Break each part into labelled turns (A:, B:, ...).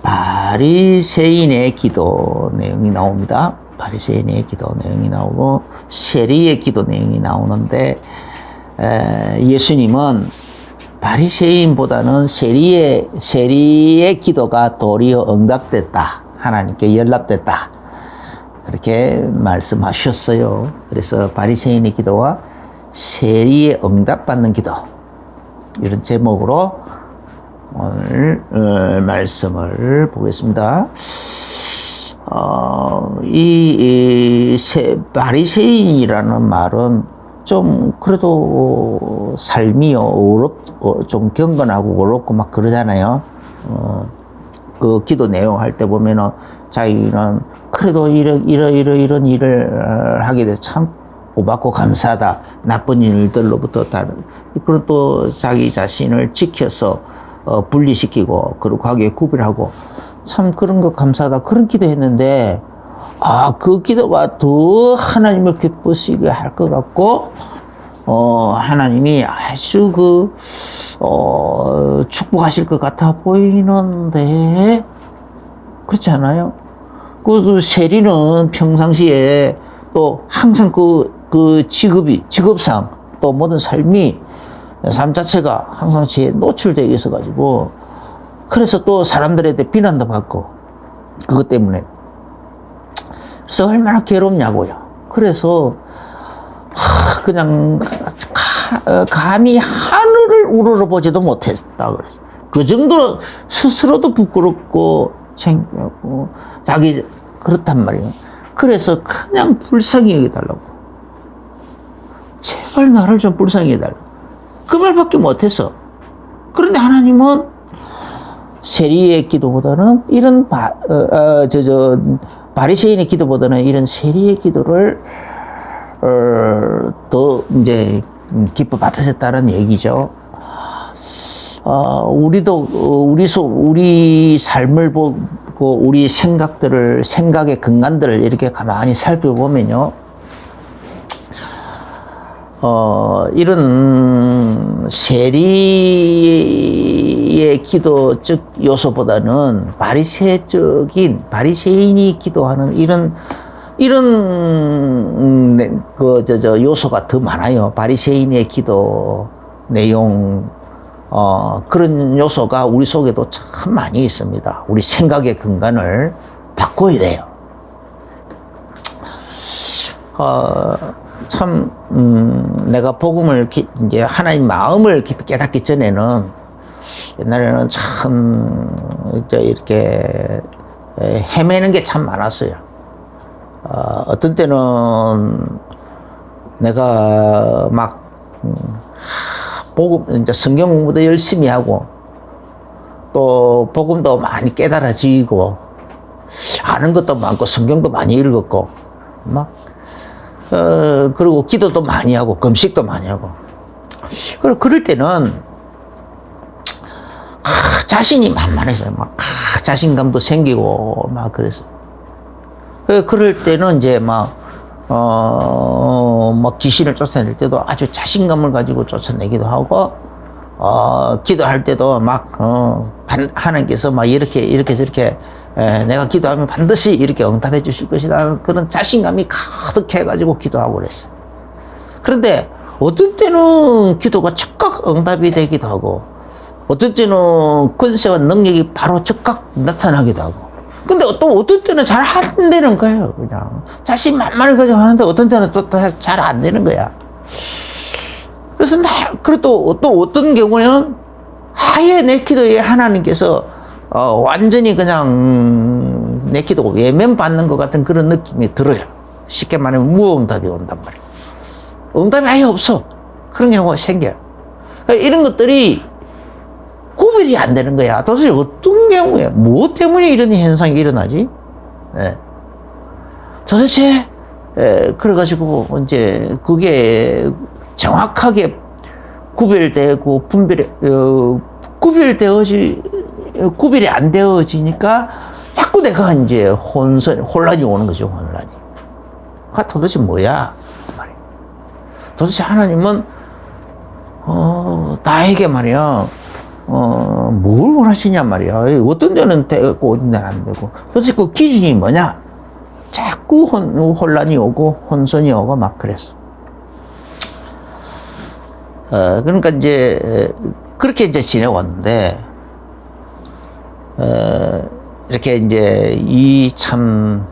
A: 바리새인의 기도 내용이 나옵니다. 바리새인의 기도 내용이 나오고 세리의 기도 내용이 나오는데 예수님은 바리새인보다는 세리의 기도가 도리어 응답됐다. 하나님께 연락됐다. 그렇게 말씀하셨어요. 그래서 바리새인의 기도와 세리의 응답받는 기도, 이런 제목으로 오늘 말씀을 보겠습니다. 바리새인이라는 말은 좀 그래도 삶이 좀 경건하고 어렵고 막 그러잖아요. 그 기도 내용 할 때 보면은 자기는 그래도 이런 일을 하게 돼서 참 고맙고 감사하다. 나쁜 일들로부터 다른 그런 또 자기 자신을 지켜서 분리시키고 그리고 거기에 구별하고 참 그런 거 감사하다. 그런 기도했는데 그 기도가 더 하나님을 기쁘시게 할 것 같고 하나님이 아주 축복하실 것 같아 보이는데 그렇지 않아요? 그 세리는 평상시에 또 항상 그 직업상 또 모든 삶 자체가 항상 지에 노출되어 있어가지고 그래서 또 사람들한테 비난도 받고 그것 때문에 그래서 얼마나 괴롭냐고요. 그래서 그냥 감히 하늘을 우러러보지도 못했다 그래서 그 정도로 스스로도 부끄럽고 창피하고 자기 그렇단 말이에요. 그래서 그냥 불쌍히 여겨달라고, 제발 나를 좀 불쌍히 여겨달라고, 그 말밖에 못했어. 그런데 하나님은 세리의 기도보다는 이런 바리새인의 기도보다는 이런 세리의 기도를 더 이제 기뻐 받으셨다는 얘기죠. 우리 삶을 보고 우리 생각의 근간들을 이렇게 가만히 살펴보면요. 이런 세리의 기도적 요소보다는 바리새인이 기도하는 이런 요소가 더 많아요. 바리새인의 기도 내용, 그런 요소가 우리 속에도 참 많이 있습니다. 우리 생각의 근간을 바꿔야 돼요. 내가 복음을 이제 하나님 마음을 깊이 깨닫기 전에는 옛날에는 참 이렇게 헤매는 게 참 많았어요. 어떤 때는 내가 막 복음 이제 성경 공부도 열심히 하고 또 복음도 많이 깨달아지고 아는 것도 많고 성경도 많이 읽었고 막 그리고 기도도 많이 하고 금식도 많이 하고 그럴 때는 자신이 만만해서 막 자신감도 생기고 막 그래서 그럴 때는 이제 막 귀신을 쫓아낼 때도 아주 자신감을 가지고 쫓아내기도 하고 기도할 때도 막 하나님께서 막 이렇게 저렇게 내가 기도하면 반드시 이렇게 응답해 주실 것이다. 그런 자신감이 가득해가지고 기도하고 그랬어요. 그런데 어떤 때는 기도가 즉각 응답이 되기도 하고, 어떤 때는 권세와 능력이 바로 즉각 나타나기도 하고, 근데 또 어떤 때는 잘 안 되는 거예요. 그냥 자신만만을 가지고 하는데 어떤 때는 또 잘 안 되는 거야. 그래서 그래도 또 어떤 경우는 아예 내 기도에 하나님께서 완전히 그냥 내 기도가 외면받는 것 같은 그런 느낌이 들어요. 쉽게 말하면 무응답이 온단 말이에요. 응답이 아예 없어. 그런 경우가 생겨요. 이런 것들이 구별이 안 되는 거야. 도대체 어떤 경우에, 무엇 때문에 이런 현상이 일어나지? 네. 도대체, 그래가지고, 이제, 그게 정확하게 구별되고, 구별이 안 되어지니까, 자꾸 내가 이제 혼란이 오는 거죠, 혼란이. 도대체 뭐야? 도대체 하나님은, 나에게 말이야, 뭘 원하시냐 말이야. 어떤 데는 되고, 어떤 데는 안 되고. 도대체 그 기준이 뭐냐? 자꾸 혼란이 오고, 혼선이 오고, 막 그랬어. 그러니까 이제, 그렇게 이제 지내왔는데, 이렇게 이제, 이 참,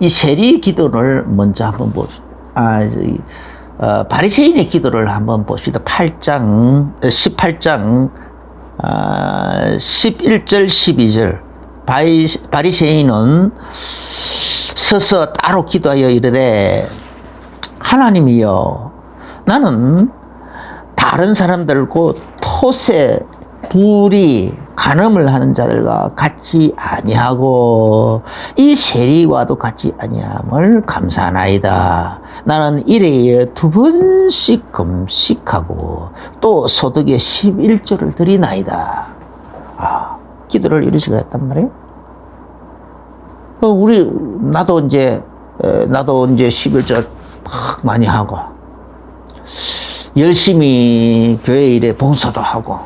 A: 이 세리 기도를 먼저 한번 봅시다. 바리새인의 기도를 한번 봅시다. 18장 11절 12절. 바리새인은 서서 따로 기도하여 이르되 하나님이여 나는 다른 사람들 곧 토세 불이 간음을 하는 자들과 같이 아니하고 이 세리와도 같이 아니함을 감사하나이다. 나는 일회에 2번씩 금식하고 또 소득의 11조를 드리나이다. 기도를 이러시고 했단 말이에요. 나도 이제 11조 많이 하고 열심히 교회 일에 봉사도 하고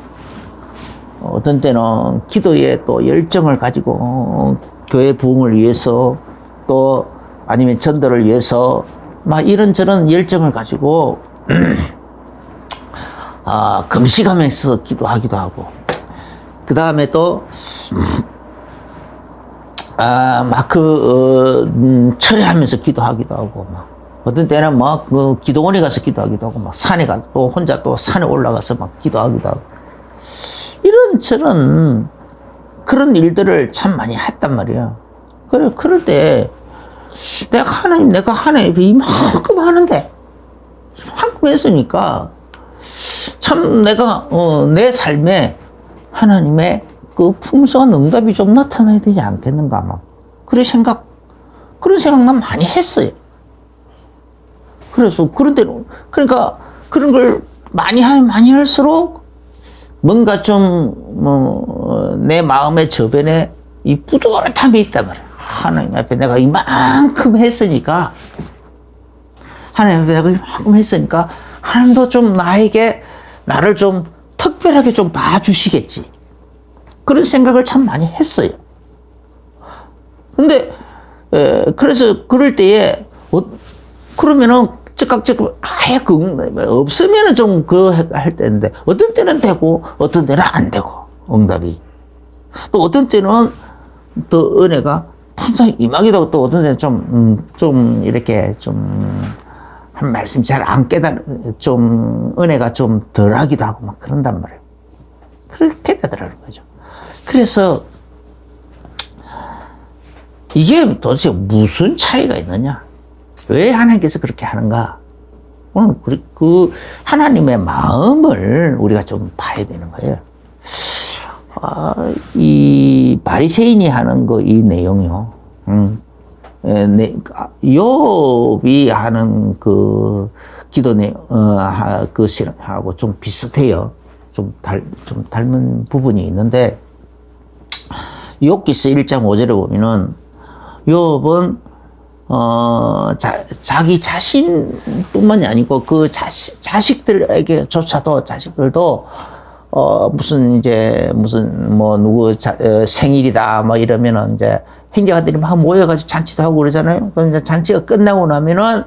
A: 어떤 때는 기도에 또 열정을 가지고 교회 부흥을 위해서 또 아니면 전도를 위해서 막 이런저런 열정을 가지고 금식하면서 기도하기도 하고 그 다음에 또 철회하면서 기도하기도 하고 막 어떤 때는 막 기도원에 가서 기도하기도 하고 막 산에 가서 또 혼자 또 산에 올라가서 막 기도하기도 하고 이런저런 그런 일들을 참 많이 했단 말이야. 그럴 때 내가 하나님 이만큼 하는데 이만큼 했으니까 참 내가 내 삶에 하나님의 그 풍성한 응답이 좀 나타나야 되지 않겠는가 막 그런 생각만 많이 했어요. 그래서 그러니까 그런 걸 많이 할수록 뭔가 좀 내 마음의 저변에 이 뿌듯함이 있단 말이야. 하나님 앞에 내가 이만큼 했으니까 하나님도 좀 나를 좀 특별하게 좀 봐주시겠지. 그런 생각을 참 많이 했어요. 근데 그래서 그럴 때에 그러면은 즉각 아예 없으면은 좀 할 때인데 어떤 때는 되고 어떤 때는 안 되고 응답이 또 어떤 때는 또 은혜가 항상 임하기도 하고 또 어떤 때는 좀 이렇게 좀 한 말씀 잘 안 좀 은혜가 좀 덜하기도 하고 막 그런단 말이에요. 그렇게 되더라는 거죠. 그래서 이게 도대체 무슨 차이가 있느냐? 왜 하나님께서 그렇게 하는가? 오늘 그 하나님의 마음을 우리가 좀 봐야 되는 거예요. 이 바리새인이 하는 이 내용이요. 욥이 하는 그 기도 그 실하고 좀 비슷해요. 좀 닮은 부분이 있는데 욥기서 1장 5절에 보면은 욥은 자기 자신뿐만이 아니고 그 자식들도 무슨 누구 생일이다 뭐 이러면은 이제 형제가들이 막 모여가지고 잔치도 하고 그러잖아요. 그럼 이제 잔치가 끝나고 나면은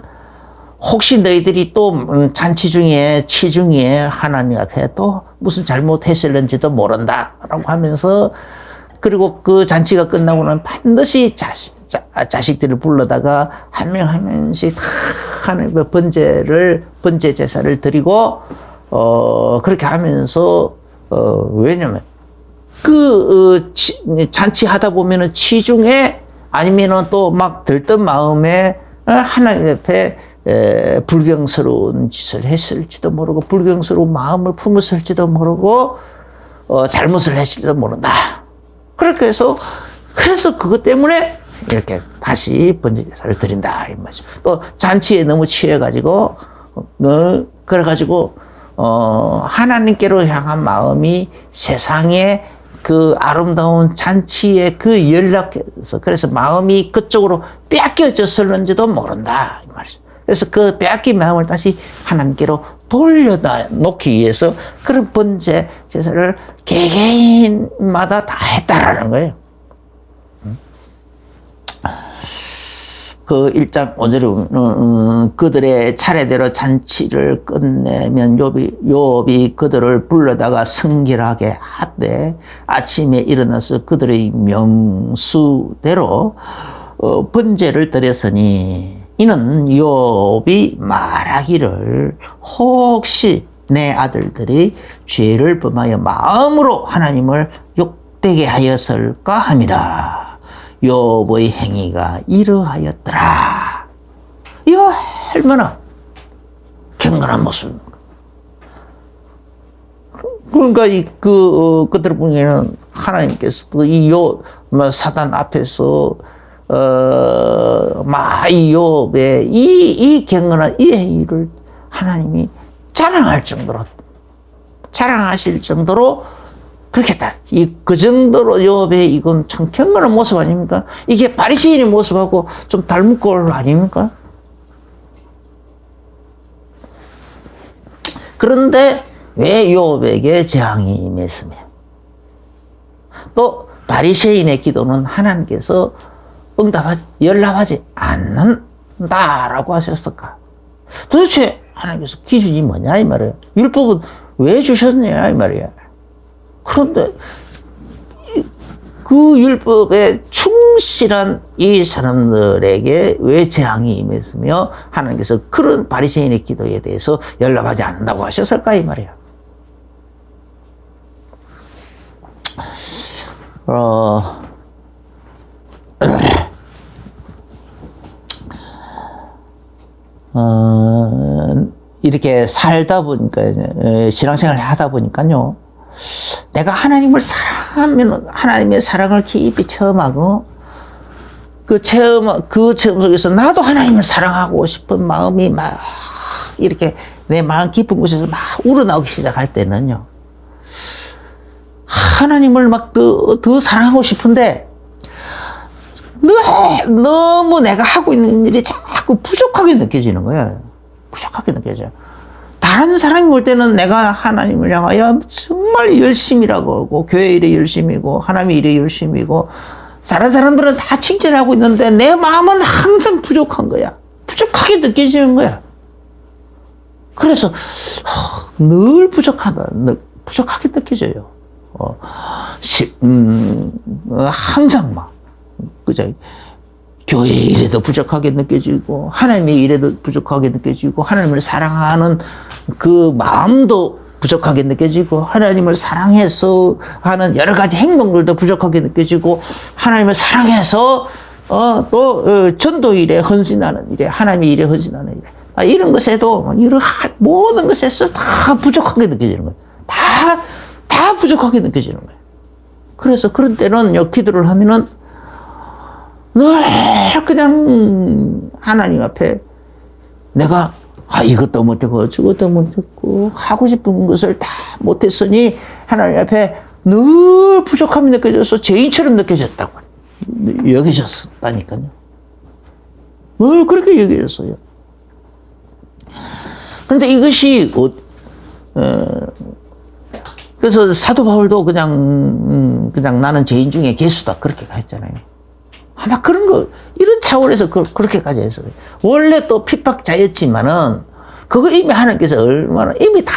A: 혹시 너희들이 또 잔치 중에 치중에 하나님 앞에 또 무슨 잘못했을는지도 모른다라고 하면서 그리고 그 잔치가 끝나고 나면 반드시 자식들을 불러다가 한 명 한 명씩 다 하나님의 번제 제사를 드리고 그렇게 하면서 왜냐면 잔치 하다 보면은 치중에 아니면은 또 막 들뜬 마음에 하나님 옆에 불경스러운 짓을 했을지도 모르고 불경스러운 마음을 품었을지도 모르고 잘못을 했을지도 모른다. 그렇게 해서 그것 때문에 이렇게 다시 번제제사를 드린다 이 말이죠. 또 잔치에 너무 취해가지고 그래가지고 하나님께로 향한 마음이 세상에 그 아름다운 잔치에 그 연락해서 그래서 마음이 그쪽으로 빼앗겨졌을는지도 모른다 이 말이죠. 그래서 그 빼앗긴 마음을 다시 하나님께로 돌려놓기 위해서 그런 번제 제사를 개개인마다 다 했다라는 거예요. 그 1장 5절에 그들의 차례대로 잔치를 끝내면 욥이 그들을 불러다가 성결하게 하되 아침에 일어나서 그들의 명수대로 번제를 드렸으니 이는 욥이 말하기를 혹시 내 아들들이 죄를 범하여 마음으로 하나님을 욕되게 하였을까 함이라. 욥의 행위가 이러하였더라. 이거 얼마나 경건한 모습입니까? 그러니까 그들 보기에는 하나님께서도 사단 앞에서 이 욥의 이 경건한 이 행위를 하나님이 자랑하실 정도로 그렇게 그 정도로 욥의 이건 참 경건한 모습 아닙니까? 이게 바리새인의 모습하고 좀 닮은 꼴 아닙니까? 그런데 왜 욥에게 재앙이 임했으며 또 바리새인의 기도는 하나님께서 연락하지 않는다라고 하셨을까? 도대체 하나님께서 기준이 뭐냐 이 말이에요. 율법은 왜 주셨냐 이 말이에요. 그런데 그 율법에 충실한 이 사람들에게 왜 재앙이 임했으며 하나님께서 그런 바리새인의 기도에 대해서 연락하지 않는다고 하셨을까 이 말이에요. 이렇게 살다 보니까 신앙생활을 하다 보니까요. 내가 하나님을 사랑하면 하나님의 사랑을 깊이 체험하고 그 체험 속에서 나도 하나님을 사랑하고 싶은 마음이 막 이렇게 내 마음 깊은 곳에서 막 우러나오기 시작할 때는요. 하나님을 막 더 사랑하고 싶은데 너무 내가 하고 있는 일이 자꾸 부족하게 느껴지는 거예요. 부족하게 느껴져요. 다른 사람이 볼 때는 내가 하나님을 향하여 정말 열심이라고 하고 교회 일에 열심이고 하나님 일에 열심이고 다른 사람들은 다 칭찬하고 있는데 내 마음은 항상 부족한 거야. 부족하게 느껴지는 거야. 그래서 늘 부족하게 느껴져요. 항상 막 그죠? 교회 일에도 부족하게 느껴지고 하나님의 일에도 부족하게 느껴지고 하나님을 사랑하는 그 마음도 부족하게 느껴지고 하나님을 사랑해서 하는 여러 가지 행동들도 부족하게 느껴지고 하나님을 사랑해서 또 전도 일에 헌신하는 일에 하나님의 일에 헌신하는 일에 이런 것에도 모든 것에서 다 부족하게 느껴지는 거예요. 다 부족하게 느껴지는 거예요. 그래서 그런 때는 기도를 하면은 늘 그냥 하나님 앞에 내가 이것도 못했고 저것도 못했고 하고 싶은 것을 다 못했으니 하나님 앞에 늘 부족함이 느껴져서 죄인처럼 느껴졌다고 여기셨다니까요. 늘 그렇게 여겨졌어요. 그런데 이것이 그래서 사도 바울도 그냥 나는 죄인 중에 괴수다 그렇게 했잖아요. 아마 이런 차원에서 그렇게까지 했어요. 원래 또 핍박자였지만은, 그거 이미 하나님께서 이미 다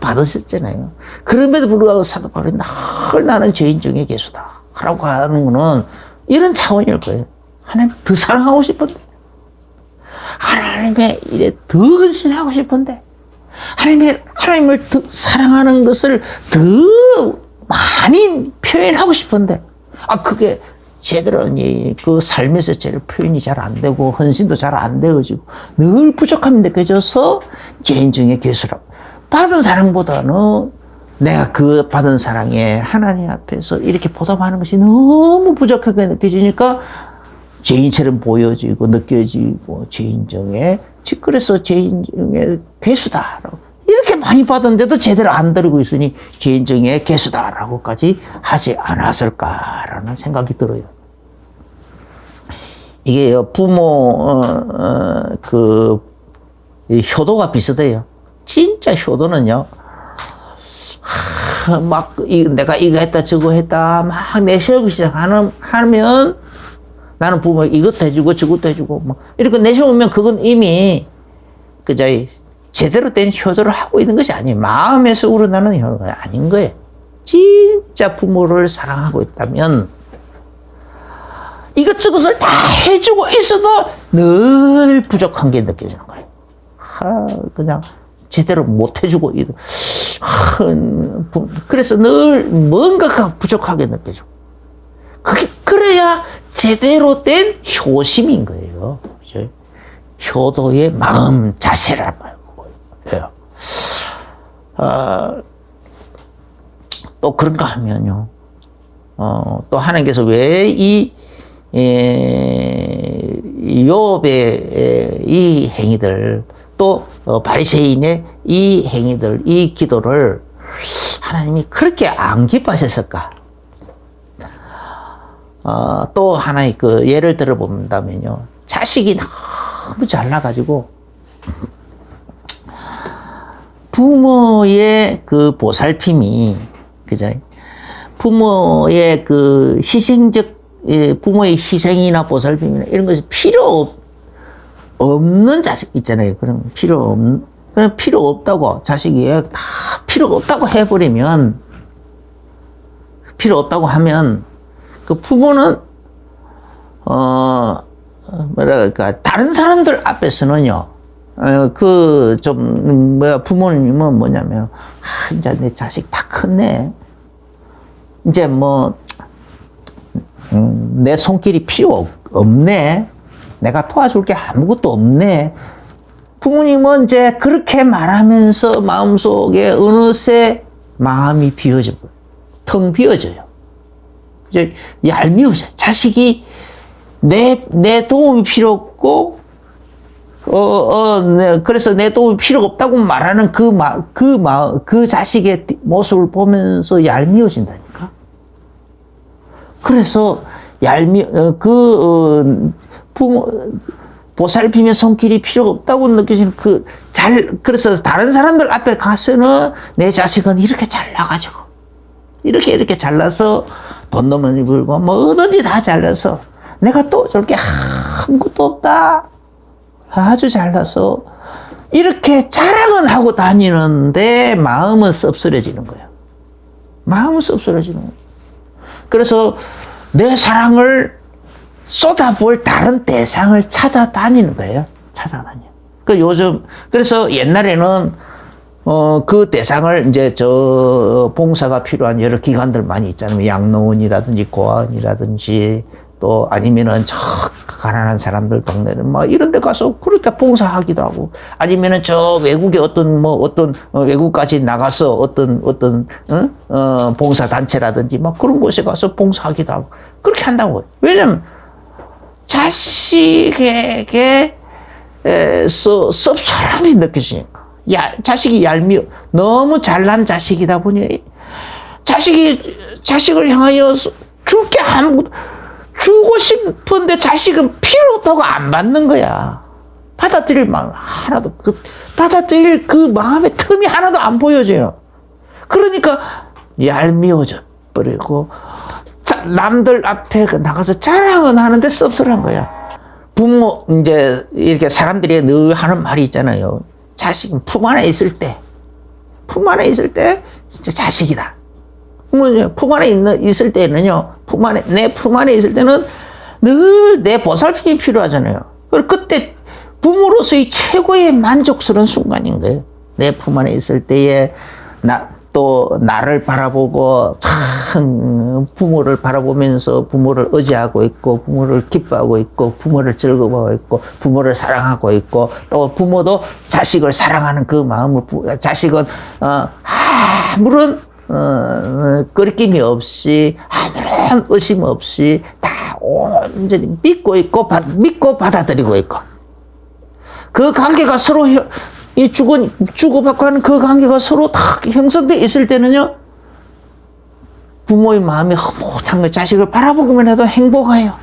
A: 받으셨잖아요. 그럼에도 불구하고 사도 바울이 늘 나는 죄인 중에 괴수다. 라고 하는 거는 이런 차원일 거예요. 하나님 더 사랑하고 싶은데. 하나님의 일에 더 헌신하고 싶은데. 하나님을 더 사랑하는 것을 더 많이 표현하고 싶은데. 그게 제대로 그 삶에서 제대로 표현이 잘 안 되고 헌신도 잘 안 되어지고 늘 부족함이 느껴져서 죄인 중에 괴수라고. 받은 사랑보다는 내가 그 받은 사랑에 하나님 앞에서 이렇게 보답하는 것이 너무 부족하게 느껴지니까 죄인처럼 보여지고 느껴지고 그래서 죄인 중에 괴수다라고 이렇게 막 많이 받았는데도 제대로 안 드리고 있으니 죄인정의 개수다라고까지 하지 않았을까라는 생각이 들어요. 이게 부모 효도가 비슷해요. 진짜 효도는요. 막 내가 이거 했다 저거 했다 막 내세우기 시작하면 나는 부모 이것도 해주고 저것도 해주고 막 이렇게 내세우면 그건 이미 그저 제대로 된 효도를 하고 있는 것이 아니에요. 마음에서 우러나는 효도가 아닌 거예요. 진짜 부모를 사랑하고 있다면 이것저것을 다 해주고 있어도 늘 부족한 게 느껴지는 거예요. 그냥 제대로 못 해주고 그래서 늘 뭔가가 부족하게 느껴져. 그래야 제대로 된 효심인 거예요. 그죠? 효도의 마음 자세란 말이에요. 또 그런가 하면요. 또 하나님께서 왜 욥의 이 행위들 또 바리새인의 이 행위들, 이 기도를 하나님이 그렇게 안 기뻐하셨을까? 또 하나의 예를 들어본다면요. 자식이 너무 잘나가지고 부모의 보살핌이, 그죠? 부모의 부모의 희생이나 보살핌이나 이런 것이 필요 없는 자식 있잖아요. 그럼 그냥 필요 없다고, 자식이 다 필요 없다고 해버리면, 필요 없다고 하면, 그 부모는, 뭐랄까, 다른 사람들 앞에서는요, 부모님은 뭐냐면, 이제 내 자식 다 컸네. 이제 내 손길이 필요 없네. 내가 도와줄 게 아무것도 없네. 부모님은 이제 그렇게 말하면서 마음속에 어느새 마음이 비어져, 텅 비어져요. 이제 얄미워져요. 자식이 내 도움이 필요 없고, 그래서 내 도움이 필요 없다고 말하는 그 자식의 모습을 보면서 얄미워진다니까. 그래서 부모, 보살핌의 손길이 필요 없다고 느껴지는 그래서 다른 사람들 앞에 가서는 내 자식은 이렇게 잘나가지고, 이렇게 잘나서 돈 너무 많이 벌고, 뭐든지 다 잘나서, 내가 또 저렇게 아무것도 없다. 아주 잘나서, 이렇게 자랑은 하고 다니는데, 마음은 씁쓸해지는 거예요. 마음은 씁쓸해지는 거예요. 그래서 내 사랑을 쏟아부을 다른 대상을 찾아다니는 거예요. 그래서 옛날에는, 그 대상을 이제 봉사가 필요한 여러 기관들 많이 있잖아요. 양로원이라든지 고아원이라든지 또 아니면은 가난한 사람들 동네는 이런 데 가서 그렇게 봉사하기도 하고 아니면은 외국에 어떤 외국까지 나가서 봉사 단체라든지 그런 곳에 가서 봉사하기도 하고 그렇게 한다고. 왜냐면 자식에게 섭섭함이 느껴지니까. 자식이 너무 잘난 자식이다 보니 자식을 향하여 줄 게 아무것도 주고 싶은데 자식은 필요 없다고 안 받는 거야. 받아들일 마음 하나도, 받아들일 그 마음의 틈이 하나도 안 보여져요. 그러니까 얄미워져 버리고 남들 앞에 나가서 자랑은 하는데 씁쓸한 거야. 이제 이렇게 사람들이 늘 하는 말이 있잖아요. 자식은 품 안에 있을 때 진짜 자식이다. 품 안에 있을 때는요, 내 품 안에 있을 때는 늘 내 보살핌이 필요하잖아요. 그때 부모로서의 최고의 만족스러운 순간인 거예요. 내 품 안에 있을 때에 나를 바라보고 참 부모를 바라보면서 부모를 의지하고 있고 부모를 기뻐하고 있고 부모를 즐거워하고 있고 부모를 사랑하고 있고 또 부모도 자식을 사랑하는 그 마음을 자식은 아무런 거리낌이 없이 아무런 의심 없이 다 온전히 믿고 받아들이고 있고 그 관계가 서로 이 주고받고 하는 그 관계가 서로 딱 형성돼 있을 때는요, 부모의 마음이 흐뭇한 거, 자식을 바라보기만 해도 행복해요.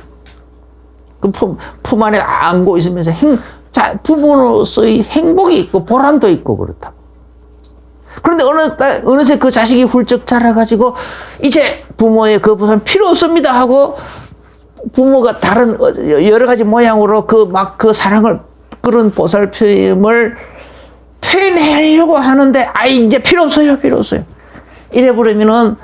A: 그 품 안에 안고 있으면서 부모로서의 행복이 있고 보람도 있고 그렇다. 그런데 어느새 그 자식이 훌쩍 자라가지고 이제 부모의 그 보상 필요 없습니다 하고 부모가 다른 여러 가지 모양으로 그 사랑을 그런 보살핌을 표현하려고 하는데 이제 필요 없어요. 이래 버리면은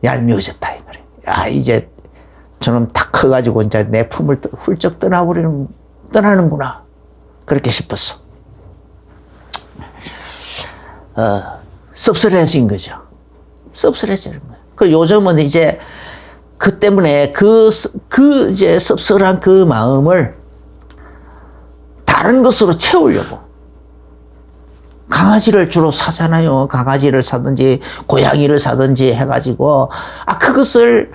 A: 얄미워졌다 이 말이에요. 이제 저놈 다 커가지고 이제 내 품을 훌쩍 떠나는구나 그렇게 싶었어. 씁쓸해진 거죠. 씁쓸해지는 거예요. 그 요즘은 이제 그 때문에 이제 씁쓸한 그 마음을 다른 것으로 채우려고 강아지를 주로 사잖아요. 강아지를 사든지 고양이를 사든지 해가지고 그것을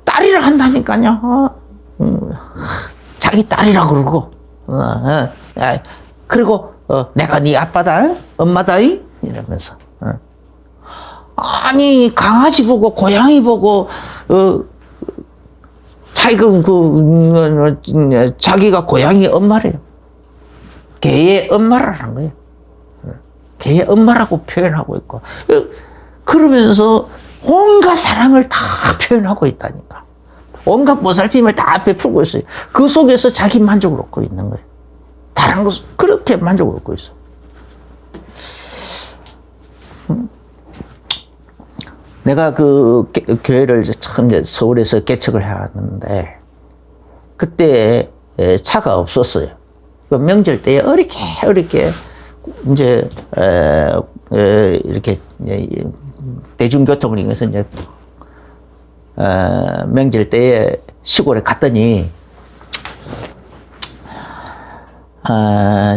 A: 딸이라 한다니까요. 자기 딸이라 그러고 그리고 내가 네 아빠다 엄마다 이러면서 아니 강아지 보고 고양이 보고 자기가 고양이 엄마래요. 개의 엄마라는 거예요. 개의 엄마라고 표현하고 있고 그러면서 온갖 사랑을 다 표현하고 있다니까. 온갖 보살핌을 다 베풀고 있어요. 그 속에서 자기 만족을 얻고 있는 거예요. 다른 것은 그렇게 만족을 얻고 있어. 내가 그 교회를 처음 서울에서 개척을 해왔는데 그때 차가 없었어요. 그 명절 때에 어렵게 이제 이렇게 대중교통을 이용해서 이제 명절 때에 시골에 갔더니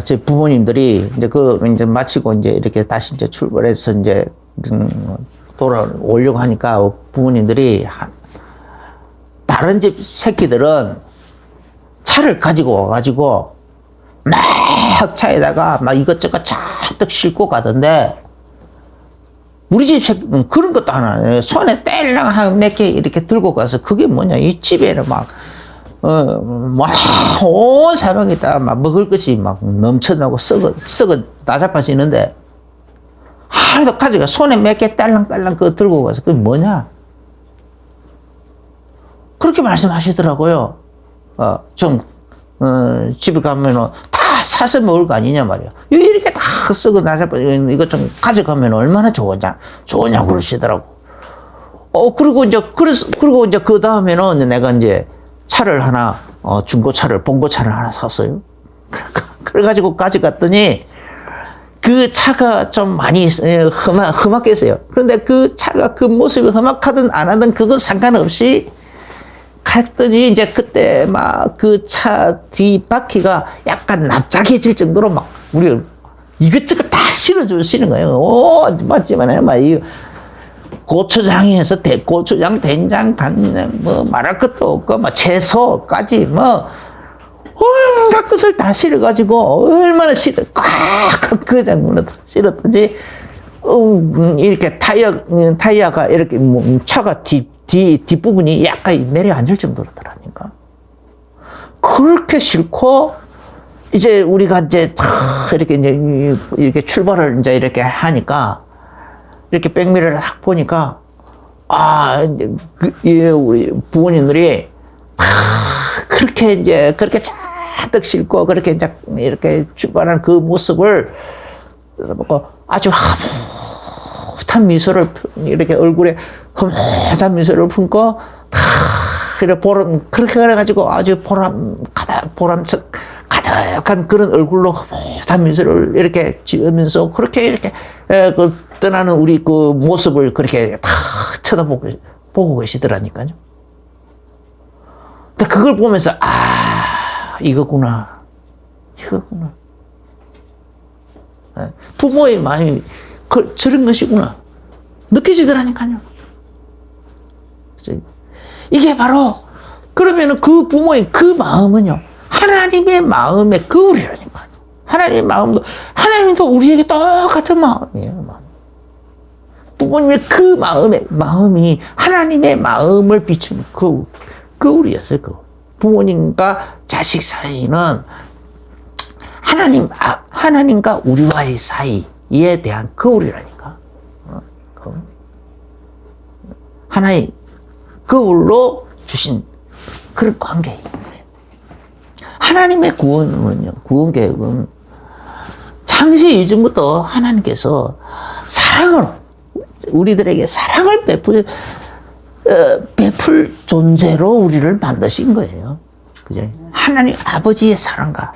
A: 제 부모님들이 이제 마치고 이제 이렇게 다시 이제 출발해서 이제 돌아오려고 하니까 부모님들이 다른 집 새끼들은 차를 가지고 와가지고 막 차에다가 막 이것저것 잔뜩 싣고 가던데 우리 집 새끼 그런 것도 하나 손에 뗄랑 한 몇 개 이렇게 들고 가서 그게 뭐냐 이 집에는 온 사방이 다 막 먹을 것이 막 넘쳐나고 썩어 나자빠지는데 하나도 가져가 손에 몇 개 딸랑딸랑 그거 들고 가서 그게 뭐냐 그렇게 말씀하시더라고요. 집에 가면은 다 사서 먹을 거 아니냐 말이야. 이렇게 다 썩어 나자빠지고 이거 좀 가져가면 얼마나 좋으냐고 그러시더라고. 그리고 이제 그 다음에는 내가 이제 차를 하나, 중고차를, 봉고차를 하나 샀어요. 그래가지고 가져갔더니, 그 차가 좀 많이 험악했어요. 그런데 그 차가 그 모습이 험악하든 안 하든 그건 상관없이 갔더니 이제 그때 막 그 차 뒷바퀴가 약간 납작해질 정도로 막 우리 이것저것 다 실어주시는 거예요. 맞지만 막 이 고추장에서 고추장, 된장, 간장 뭐 말할 것도 없고 뭐 채소까지 뭐 온갖 것을 다 실어가지고 얼마나 꽉그 장문을 실었든지 이렇게 타이어가 이렇게 차가 뒷부분이 약간 내려앉을 정도로더라니까. 그렇게 싫고, 이제 우리가 이제 이렇게 출발을 이제 이렇게 하니까, 이렇게 백미러를 딱 보니까, 우리 부모님들이 그렇게 잔뜩 싫고, 그렇게 이제 이렇게 출발한 그 모습을 보고 아주 한 미소를 이렇게 얼굴에 험한 미소를 품고 그렇게 그래가지고 아주 가득한 그런 얼굴로 험한 미소를 이렇게 지으면서 그렇게 떠나는 우리 그 모습을 그렇게 보고 계시더라니까요. 근데 그걸 보면서 이거구나. 부모의 마음이 저런 것이구나. 느껴지더라니까요. 이게 바로, 그러면은 그 부모의 그 마음은요, 하나님 하나님의 마음의 거울이라니까. 하나님의 마음도, 하나님도 우리에게 똑같은 마음이에요. 부모님의 그 마음이 하나님의 마음을 비추는 거울이었어요. 부모님과 자식 사이는 하나님과 우리와의 사이에 대한 거울이라니까. 하나의 거울로 주신 그런 관계예요. 하나님의 구원 계획은 창세 이전부터 하나님께서 우리들에게 사랑을 베풀 존재로 우리를 만드신 거예요. 그죠? 하나님 아버지의 사랑과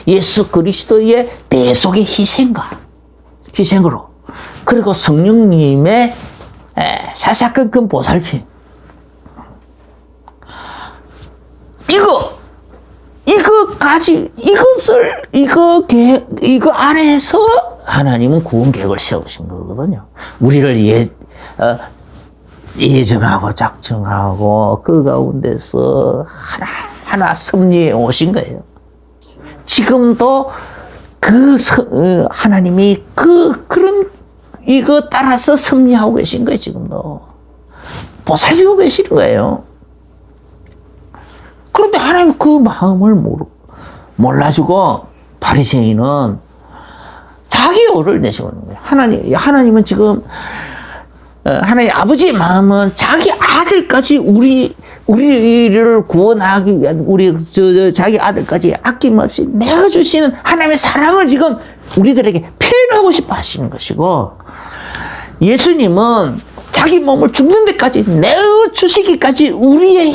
A: 예수 그리스도의 대속의 희생으로, 그리고 성령님의 사사건건 보살핌. 이거 안에서 하나님은 구원 계획을 세우신 거거든요. 우리를 예정하고 작정하고 그 가운데서 하나하나 섭리해 오신 거예요. 지금도 하나님이 이거 따라서 섭리하고 계신 거예요. 지금도 보살피고 계시는 거예요. 그런데 하나님 그 마음을 몰라주고 바리새인은 자기 오를 내세우는 거예요. 하나님은 지금 하나님 아버지의 마음은 자기 아들까지 우리를 구원하기 위한 자기 아들까지 아낌없이 내어주시는 하나님의 사랑을 지금 우리들에게 표현하고 싶어 하시는 것이고, 예수님은 자기 몸을 죽는 데까지 내어주시기까지 우리의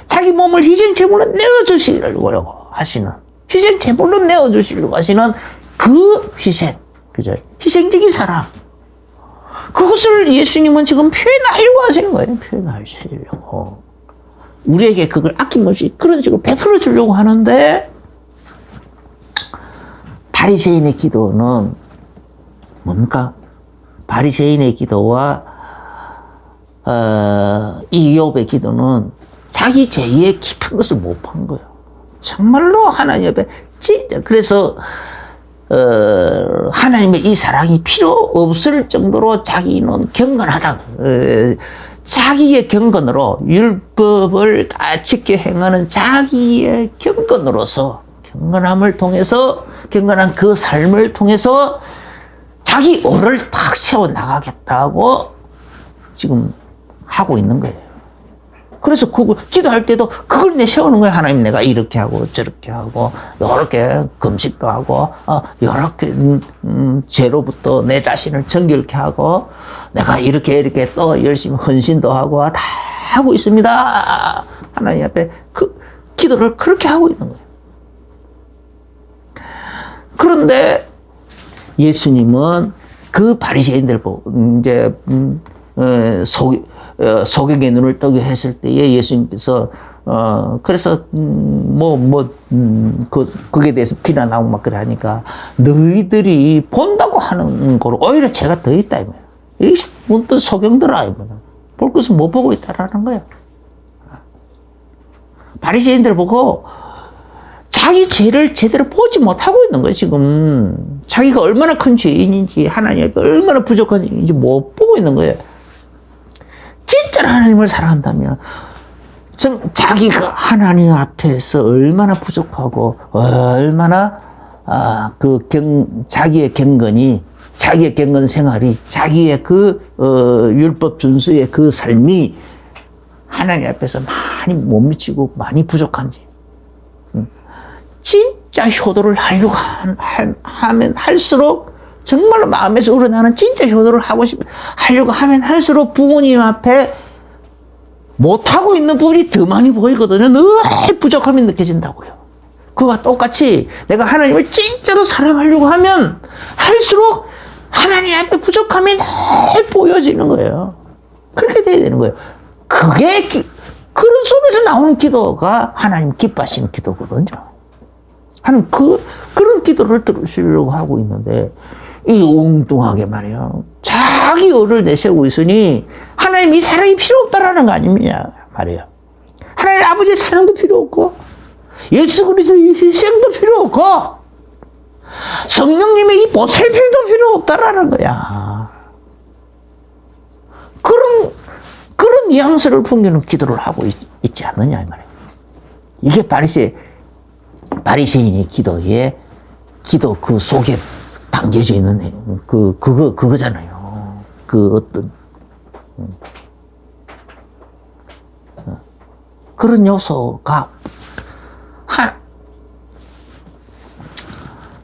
A: 자기 몸을 희생제물로 내어주시려고 하시는, 희생제물로 내어주시려고 하시는 그 그죠? 희생적인 사랑. 그것을 예수님은 지금 표현하려고 하시는 거예요. 표현하시려고. 우리에게 그걸 아낌없이 그런 식으로 베풀어 주려고 하는데, 바리새인의 기도는 뭡니까? 바리새인의 기도와 이욥의 기도는 자기 죄의 깊은 것을 못 본 거예요. 정말로 하나님 앞에 진짜, 그래서 하나님의 이 사랑이 필요 없을 정도로 자기는 경건하다. 자기의 경건으로, 율법을 까짓게 행하는 자기의 경건함을 통해서, 경건한 그 삶을 통해서 자기 오를 탁 세워 나가겠다고 지금 하고 있는 거예요. 그래서 기도할 때도 그걸 내세우는 거예요. 하나님, 내가 이렇게 하고 저렇게 하고 이렇게 금식도 하고 이렇게 죄로부터 내 자신을 정결케 하고 내가 이렇게 또 열심히 헌신도 하고 다 하고 있습니다. 하나님 앞에 기도를 그렇게 하고 있는 거예요. 그런데 예수님은 그 바리새인들 보고 이제 소경의 눈을 뜨게 했을 때에 예수님께서 그래서 그게 대해서 비난하고 막 그래 하니까, 너희들이 본다고 하는 거로 오히려 죄가 더 있다 이거야. 이 문득 소경들아 이거야. 볼 것은 못 보고 있다라는 거야. 바리새인들 보고 자기 죄를 제대로 보지 못하고 있는 거예요. 지금 자기가 얼마나 큰 죄인인지, 하나님 앞에 얼마나 부족한지 못 보고 있는 거예요. 진짜 하나님을 사랑한다면 자기가 하나님 앞에서 얼마나 부족하고 얼마나 자기의 경건 생활이, 자기의 율법 준수의 그 삶이 하나님 앞에서 많이 못 미치고 많이 부족한지, 진짜 효도를 하려고 하면 할수록, 정말로 마음에서 우러나는 진짜 효도를 하려고 하면 할수록 부모님 앞에 못하고 있는 부분이 더 많이 보이거든요. 늘 부족함이 느껴진다고요. 그와 똑같이 내가 하나님을 진짜로 사랑하려고 하면 할수록 하나님 앞에 부족함이 늘 보여지는 거예요. 그렇게 돼야 되는 거예요. 그런 속에서 나오는 기도가 하나님 기뻐하시는 기도거든요. 하나님 그런 기도를 들으시려고 하고 있는데, 이 엉뚱하게 말이에요. 자기 의를 내세우고 있으니 하나님 이 사랑이 필요 없다라는 거 아니냐 말이에요. 하나님 아버지의 사랑도 필요 없고 예수 그리스도의 희생도 필요 없고 성령님의 이 보살핌도 필요 없다라는 거야. 그런 뉘앙스를 풍기는 기도를 하고 있지 않느냐 이 말이에요. 이게 바리새인의 기도에 기도 그 속에 담겨져 있는 그거잖아요. 그 어떤 그런 요소가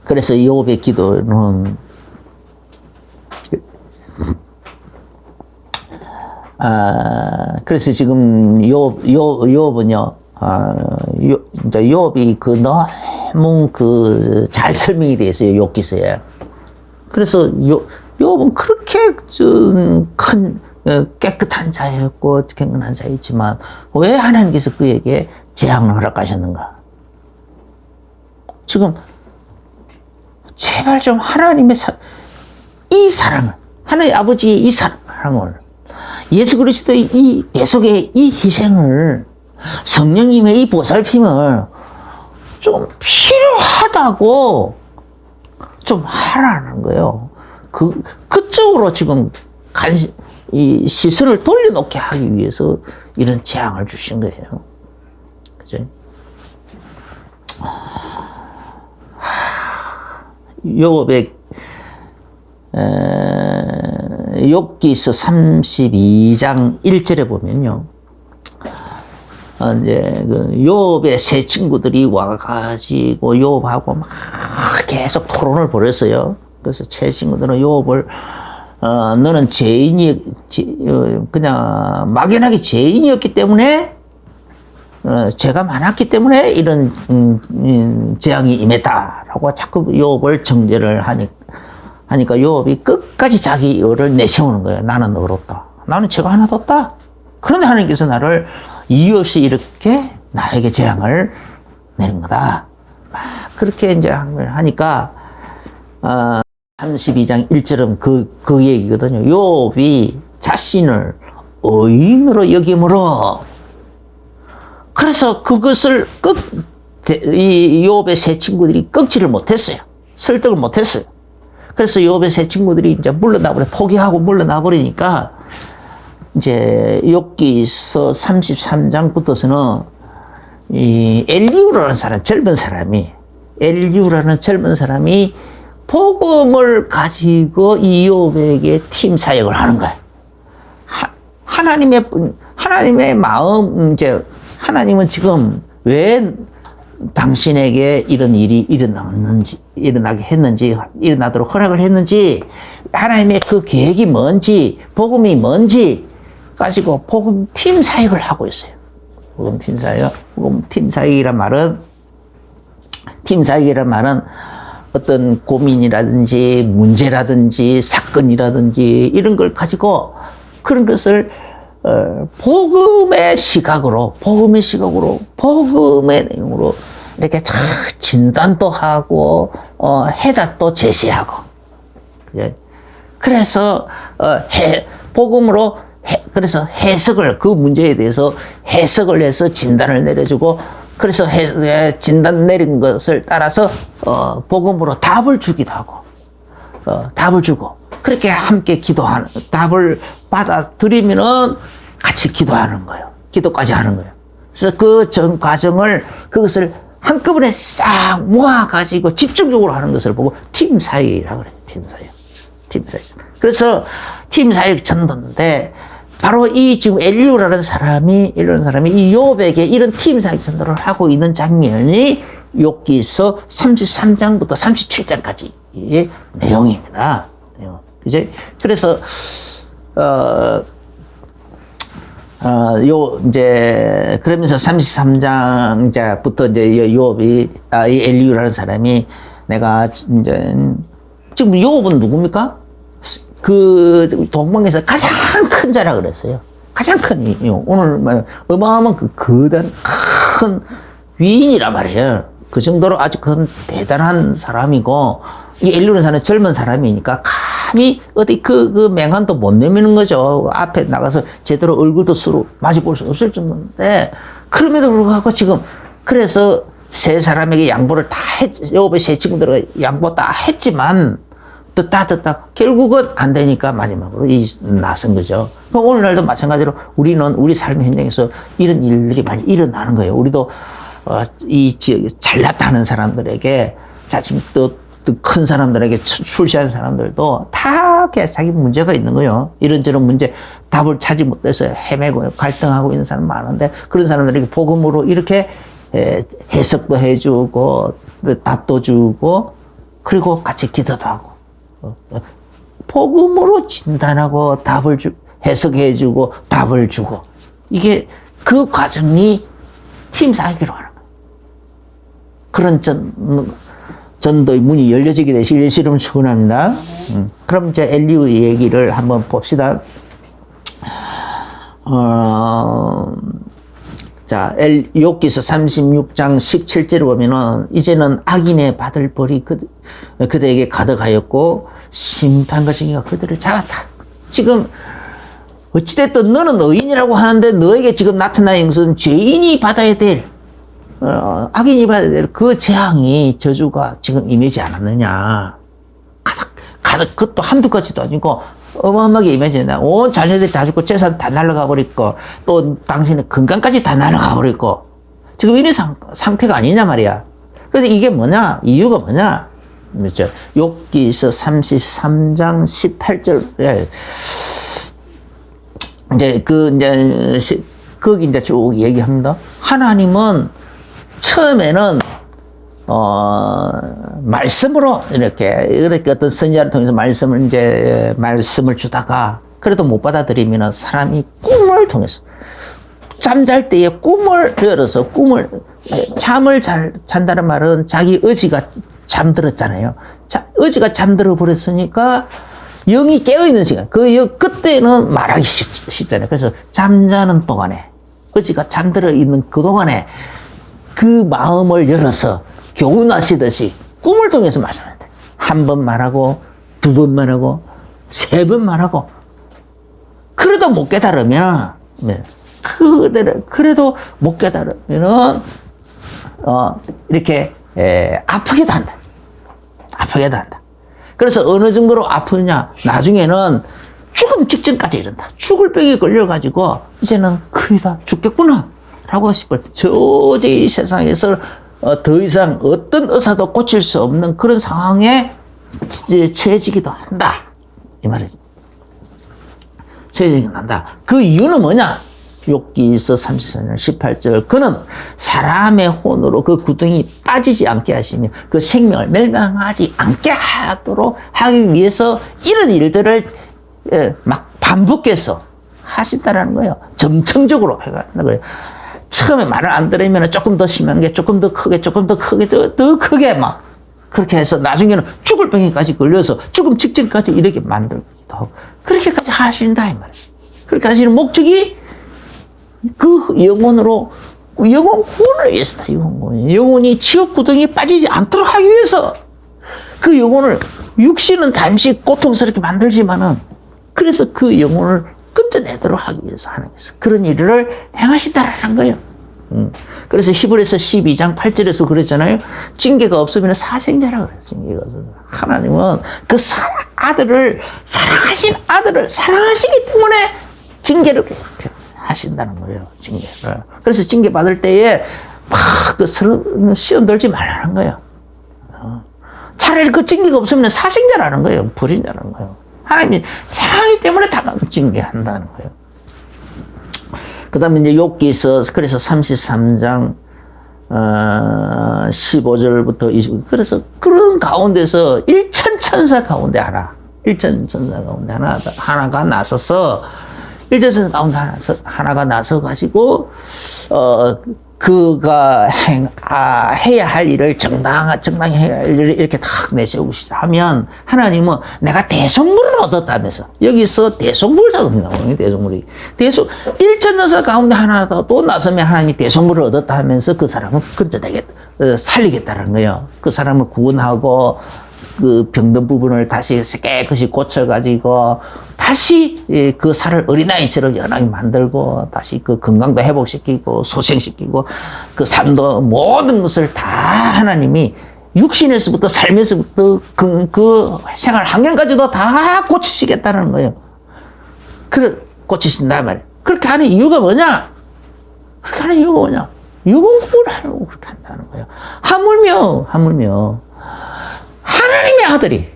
A: 그래서 욥의 기도는 그래서 지금 욥은요, 이제 욥이 너무 잘 설명이 되어 있어요, 욥기서에. 그래서 욥은 그렇게 깨끗한 자였고, 경건한 자였지만, 왜 하나님께서 그에게 재앙을 허락하셨는가? 지금, 제발 좀 하나님의 이 사랑을, 하나님 아버지의 이 사랑을, 예수 그리스도의 이 대속의 이 희생을, 성령님의 이 보살핌을 좀 필요하다고 좀 하라는 거예요. 그쪽으로 지금 이 시선을 돌려놓게 하기 위해서 이런 재앙을 주신 거예요. 그죠? 욥기서 32장 1절에 보면요. 이제 욥의 세 친구들이 와가지고 욥하고 막 계속 토론을 벌였어요. 그래서 세 친구들은 욥을 너는 그냥 막연하게 죄인이었기 때문에 죄가 많았기 때문에 이런 재앙이 임했다라고 자꾸 욥을 정죄를 하니까 욥이 끝까지 자기 의를 내세우는 거예요. 나는 의롭다. 나는 죄가 하나도 없다. 그런데 하나님께서 나를 이유 없이 이렇게 나에게 재앙을 내는 거다. 그렇게 이제 하니까 32장 1절은 그 얘기거든요. 욥이 자신을 의인으로 여김으로 그래서 그것을 이 욥의 세 친구들이 꺾지를 못했어요. 설득을 못했어요. 그래서 욥의 세 친구들이 이제 포기하고 물러나 버리니까 이제 욥기서 33장부터서는 이 엘리후라는 젊은 사람이 복음을 가지고 이 욥에게 팀 사역을 하는 거예요. 하나님의 마음, 이제 하나님은 지금 왜 당신에게 이런 일이 일어나게 했는지, 일어나도록 허락을 했는지, 하나님의 그 계획이 뭔지, 복음이 뭔지 가지고 복음 팀 사역을 하고 있어요. 복음 팀 사역이란 말은 어떤 고민이라든지 문제라든지 사건이라든지 이런 걸 가지고 그런 것을 복음의 시각으로 복음의 내용으로 이렇게 진단도 하고 해답도 제시하고 그래서 복음으로 그래서 해석을 그 문제에 대해서 해석을 해서 진단을 내려주고 그래서 진단 내린 것을 따라서 복음으로 답을 주기도 하고 답을 주고 그렇게 함께 기도하는 답을 받아들이면은 같이 기도하는 거예요. 기도까지 하는 거예요. 그래서 그 전 과정을 그것을 한꺼번에 싹 모아가지고 집중적으로 하는 것을 보고 팀 사역이라고 그래요. 팀 사역. 그래서 팀 사역 전도인데 바로 이 지금 엘리후라는 사람이 이 욥에게 이런 팀 사역 전도를 하고 있는 장면이 욥기서 33장부터 37장까지의 내용입니다. 그죠? 그래서 이제 그러면서 33장부터 이제 욥이 이 엘리후라는 사람이 내가 이제 지금 욥은 누굽니까? 그 동방에서 가장 큰 자라 그랬어요. 가장 큰 오늘 어마어마한 그 거대한 큰 위인이란 말이에요. 그 정도로 아주 큰 대단한 사람이고 이 엘리후라는 사람은 젊은 사람이니까 감히 어디 그 맹한도 못 내미는 거죠. 앞에 나가서 제대로 얼굴도 서로 마주볼 수 없을 정도인데 그럼에도 불구하고 지금 그래서 세 사람에게 양보를 다 여호와의 세 친구들에게 양보 다 했지만 듣다 결국은 안 되니까 마지막으로 나선 거죠. 그럼 오늘날도 마찬가지로 우리는 우리 삶의 현장에서 이런 일들이 많이 일어나는 거예요. 우리도 이 지역에 잘났다 하는 사람들에게 자신도 큰 사람들에게 출세한 사람들도 다 자기 문제가 있는 거예요. 이런저런 문제 답을 찾지 못해서 헤매고 갈등하고 있는 사람 많은데 그런 사람들에게 복음으로 이렇게 해석도 해주고 답도 주고 그리고 같이 기도도 하고 복음으로 진단하고 답을 해석해주고 답을 주고 이게 그 과정이 팀 사역으로 하는 거예요. 그런 전도의 문이 열려지게 되시길 예수 이름으로 축원합니다. 그럼 이제 엘리후 얘기를 한번 봅시다. 자, 욥기서 36장 17절을 보면은 이제는 악인의 받을 벌이 그들에게 가득하였고 심판과 정의가 그들을 잡았다. 지금 어찌됐든 너는 의인이라고 하는데 너에게 지금 나타난 것은 죄인이 받아야 될 악인이 받아야 될 그 재앙이 저주가 지금 임하지 않았느냐. 가득 그것도 한두 가지도 아니고 어마어마하게 임해진다. 온 자녀들이 다 죽고 재산 다 날아가 버리고 또 당신의 건강까지 다 날아가 버리고 지금 이런 상태가 아니냐 말이야. 그래서 이게 뭐냐? 이유가 뭐냐? 그렇죠? 욥기서 33장 18절에 거기 이제 쭉 얘기합니다. 하나님은 처음에는 말씀으로 이렇게 어떤 선지자를 통해서 말씀을 주다가 그래도 못 받아들이면 사람이 꿈을 통해서 잠잘 때에 꿈을 열어서 잠을 잔다는 말은 자기 의지가 잠들었잖아요. 의지가 잠들어 버렸으니까 영이 깨어있는 시간. 그때는 말하기 쉽잖아요. 그래서 잠자는 동안에, 의지가 잠들어 있는 그 동안에 그 마음을 열어서 교훈하시듯이 꿈을 통해서 말씀합니다. 한 번 말하고, 두 번 말하고, 세 번 말하고. 그래도 못 깨달으면, 그래도 못 깨달으면은, 이렇게, 아프기도 한다. 아프기도 한다. 그래서 어느 정도로 아프냐? 나중에는 죽음 직전까지 이른다. 죽을 병에 걸려가지고, 이제는 거의 다 죽겠구나. 라고 싶을 도저히 세상에서 더 이상 어떤 의사도 고칠 수 없는 그런 상황에 처해지기도 한다. 이 말이죠. 처해지기도 한다. 그 이유는 뭐냐? 욥기서 34장 18절. 그는 사람의 혼으로 그 구덩이 빠지지 않게 하시며 그 생명을 멸망하지 않게 하도록 하기 위해서 이런 일들을 막 반복해서 하신다라는 거예요. 점층적으로 해가는 거예요. 처음에 말을 안 들으면 조금 더 심한 게 조금 더 크게, 더 크게 막 그렇게 해서 나중에는 죽을 병에까지 걸려서 죽음 직전까지 이렇게 만들기도 하고 그렇게까지 하신다 이 말이에요. 그렇게 하시는 목적이 그 영혼으로 영혼 구원을 위해서다. 영혼이 지옥 구덩이에 빠지지 않도록 하기 위해서 그 영혼을 육신은 잠시 고통스럽게 만들지만은 그래서 그 영혼을 끊어내도록 하기 위해서 하나님께서 그런 일을 행하신다라는 거예요. 그래서 히브리서 12장 8절에서 그랬잖아요. 징계가 없으면 사생자라고 그래요. 징계가 없으면. 하나님은 그 사랑하신 아들을 사랑하시기 때문에 징계를 하신다는 거예요. 징계를. 그래서 징계 받을 때에 막 시험 들지 말라는 거예요. 차라리 그 징계가 없으면 사생자라는 거예요. 불인자라는 거예요. 하나님이 사랑하기 때문에 다만 징계한다는 거예요. 그 다음에 이제 욥기서 그래서 33장 15절부터 20, 그래서 그런 가운데서 일천천사 가운데 하나가 나서서 일천천사 가운데 하나가 나서 가지고 그가 해야 할 일을 정당히 해야 할 일을 이렇게 딱 내세우시자 하면 하나님은 내가 대속물을 얻었다면서 여기서 대속물 작업이 나오는 대속물이 일천천사 가운데 하나가 또 나서면 하나님이 대속물을 얻었다 하면서 그 사람은 살리겠다는 거예요. 그 사람을 구원하고 그 병든 부분을 다시 깨끗이 고쳐가지고 다시 그 살을 어린아이처럼 연하게 만들고 다시 그 건강도 회복시키고 소생시키고 그 삶도 모든 것을 다 하나님이 육신에서부터 삶에서부터 그 생활 환경까지도 다 고치시겠다는 거예요. 그래 고치신단 말이에요. 그렇게 하는 이유가 뭐냐? 그렇게 하는 이유가 뭐냐? 유공부를 하려고 그렇게 한다는 거예요. 하물며 하나님의 아들이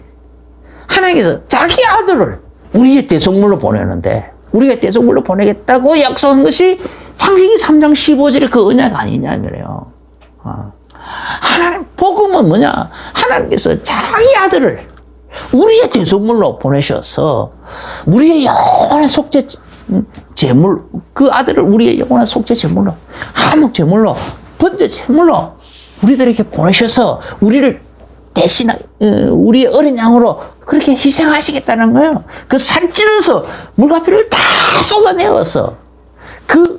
A: 하나님께서 자기 아들을 우리의 대속물로 보내는데 우리가 대속물로 보내겠다고 약속한 것이 창세기 3장 15절의 그 언약 아니냐 말이에요. 하나님 복음은 뭐냐? 하나님께서 자기 아들을 우리의 대속물로 보내셔서 우리의 영원한 속죄 제물, 그 아들을 우리의 영원한 속죄 제물로, 한몫 제물로, 번제 제물로 우리들에게 보내셔서 우리를 대신 우리의 어린 양으로 그렇게 희생하시겠다는 거예요. 그 살찌면서 물과 피를 다 쏟아내어서 그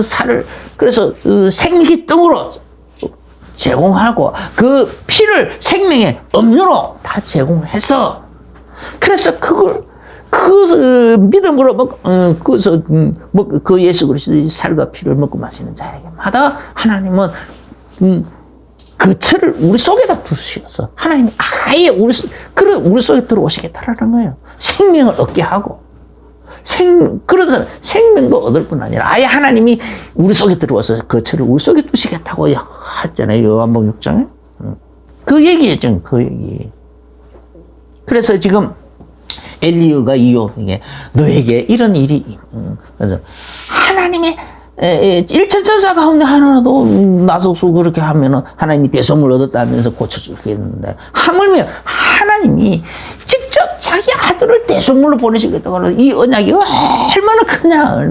A: 살을 그래서 생기 떡으로 제공하고 그 피를 생명의 음료로 다 제공해서 그래서 그걸 그 믿음으로 그 예수 그리스도의 살과 피를 먹고 마시는 자에게마다 하나님은 그 철을 우리 속에다 두시어서 하나님이 아예 우리 속에 들어오시겠다라는 거예요. 생명을 얻게 하고 그래서 생명도 얻을 뿐 아니라 아예 하나님이 우리 속에 들어와서 그 철을 우리 속에 두시겠다고 하잖아요. 요한복음 6장에. 그 얘기였죠. 그 얘기. 그래서 지금 엘리야가 이욥에게 너에게 이런 일이 그래서 하나님의 일천천사 가운데 하나라도 나서서 그렇게 하면은 하나님이 대속물 얻었다면서 고쳐주겠는데 하물며 하나님이 직접 자기 아들을 대속물로 보내시겠다고 하는 이 언약이 얼마나 크냐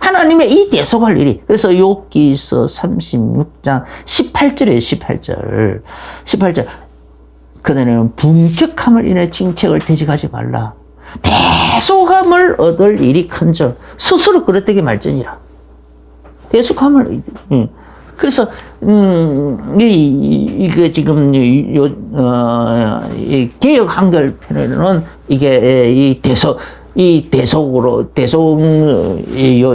A: 하나님의 이 대속할 일이 그래서 욥기서 36장 18절 그대는 분격함을 인해 징책을 대적하지 말라. 대속함을 얻을 일이 큰즉 스스로 그릇되게 말전이라. 대속함을 그래서 이게 지금 이 개역 한글 편에는 이게 이 대속으로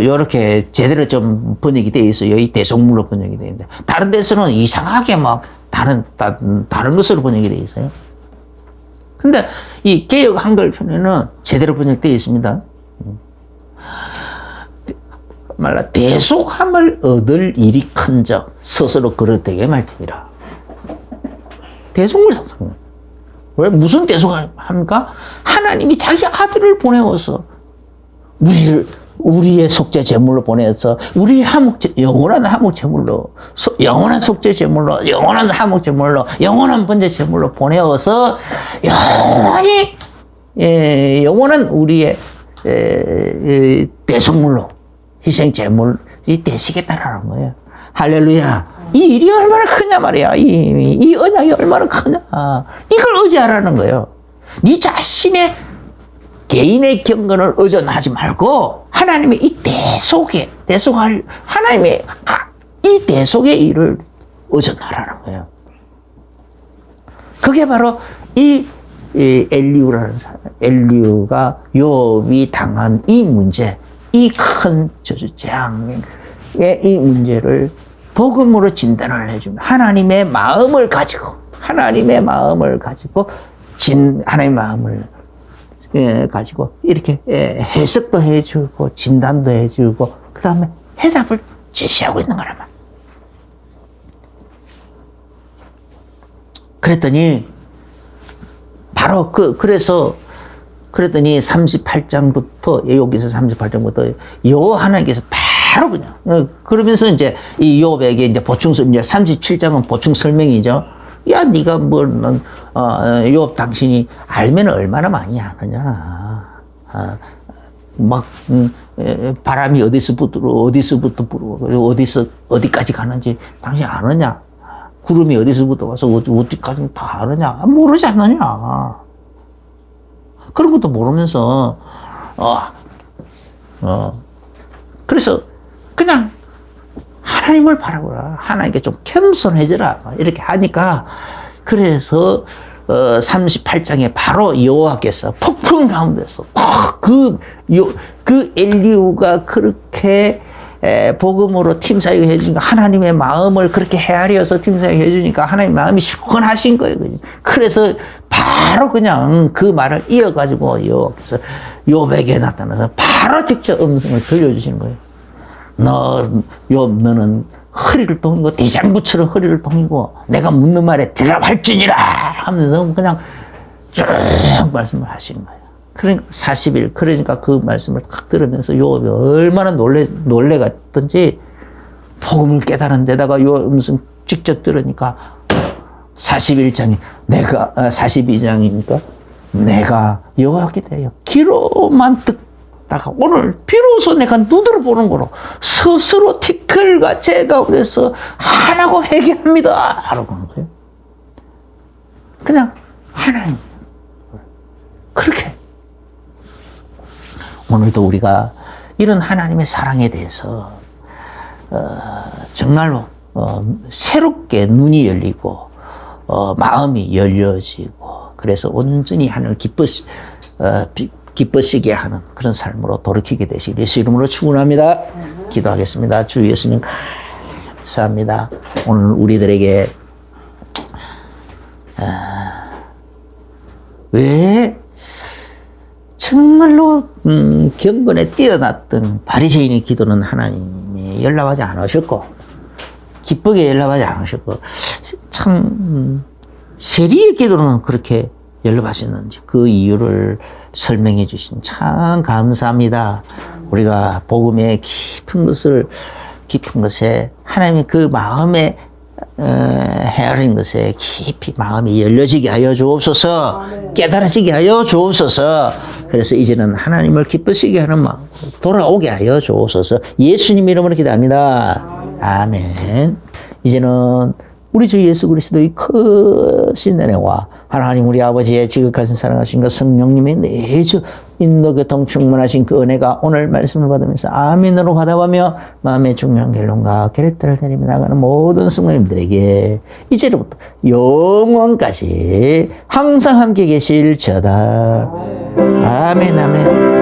A: 요렇게 제대로 좀 번역이 되어 있어요. 이 대속물로 번역이 되어 있는데 다른 데서는 이상하게 막 다른 것으로 번역이 되어 있어요. 근데 이 개역 한글 편에는 제대로 번역되어 있습니다. 말라 대속함을 얻을 일이 큰즉 스스로 그릇되게 말지니라. 대속물 상상. 왜 무슨 대속합니까? 하나님이 자기 아들을 보내어서 우리의 속죄 제물로 보내서 우리의 영원한 화목 제물로 영원한 속죄 제물로 영원한 화목 제물로 영원한 번제 제물로 보내어서 영원한 우리의 대속물로 희생 제물이 되시겠다라는 거예요. 할렐루야. 이 일이 얼마나 크냐 말이야. 이 언약이 얼마나 크냐. 이걸 의지하라는 거예요. 네 자신의 개인의 경건을 의존하지 말고 하나님의 이 대속할 하나님의 이 대속의 일을 의존하라는 거예요. 그게 바로 이 엘리후라는 사람, 엘리후가 욥이 당한 이 문제, 이 큰 재앙의 이 문제를 복음으로 진단을 해주면 하나님의 마음을 가지고 하나님의 마음을 이렇게 해석도 해주고 진단도 해주고 그 다음에 해답을 제시하고 있는 거란 말이야. 그랬더니 바로 그랬더니 38장부터 여기서 38장부터 하나님께서 바로 그냥 그러면서 이제 이 욥에게 이제 이제 37장은 보충 설명이죠. 야, 네가 욥 당신이 알면 얼마나 많이 아느냐. 바람이 어디서부터 불고 어디까지 가는지 당신 아느냐. 구름이 어디서부터 와서 어디까지 다 아느냐. 모르지 않느냐. 그런 것도 모르면서 그래서 그냥 하나님을 바라보라. 하나님께 좀 겸손해져라. 이렇게 하니까 그래서 38장에 바로 여호와께서 폭풍 가운데서 그 엘리후가 그렇게 복음으로 팀사역 해주니까 하나님의 마음을 그렇게 헤아려서 팀사역 해주니까 하나님 마음이 시원하신 거예요. 그래서 바로 그냥 그 말을 이어가지고 여호와께서 욥에게 나타나서 바로 직접 음성을 들려주시는 거예요. 너는 허리를 동이고 대장부처럼 허리를 동이고 내가 묻는 말에 대답할지니라 하면서 그냥 쭉 말씀을 하시는 거예요. 그러니까 40일 그러니까 그 말씀을 딱 들으면서 욥이 얼마나 놀래갔던지 복음을 깨달은 데다가 요 음성 직접 들으니까 41장이 42장이니까 내가 여호와께 대하여 귀로만 듣다가 오늘 비로소 내가 눈으로 보는 거로 스스로 티끌과 제 가운데서 하나고 회개합니다 하라고 하는 거예요. 그냥 하나님 그렇게 오늘도 우리가 이런 하나님의 사랑에 대해서 정말로 새롭게 눈이 열리고 마음이 열려지고 그래서 온전히 하나님을 기쁘시게 하는 그런 삶으로 돌이키게 되시길 예수 이름으로 축원합니다. 기도하겠습니다. 주 예수님 감사합니다. 오늘 우리들에게 왜 정말로 경건에 뛰어났던 바리새인의 기도는 하나님이 연락하지 않으셨고 기쁘게 연락하지 않으셨고 참 세리의 기도는 그렇게 연락하셨는지 그 이유를 설명해 주신 참 감사합니다. 우리가 복음의 깊은 것에 하나님이 그 마음에 헤아린 것에 깊이 마음이 열려지게 하여 주옵소서. 깨달아지게 하여 주옵소서. 그래서 이제는 하나님을 기쁘시게 하는 마음 돌아오게 하여 주옵소서. 예수님 이름으로 기도합니다. 아멘. 이제는 우리 주 예수 그리스도의 크신 은혜와 하나님 우리 아버지의 지극하신 사랑하신 그 성령님의 내주 인도교통 충만하신 그 은혜가 오늘 말씀을 받으면서 아멘으로 받아가며 마음의 중요한 결론과 결단을 내리며 나가는 모든 성도님들에게 이제로부터 영원까지 항상 함께 계실지어다. 아멘 아멘.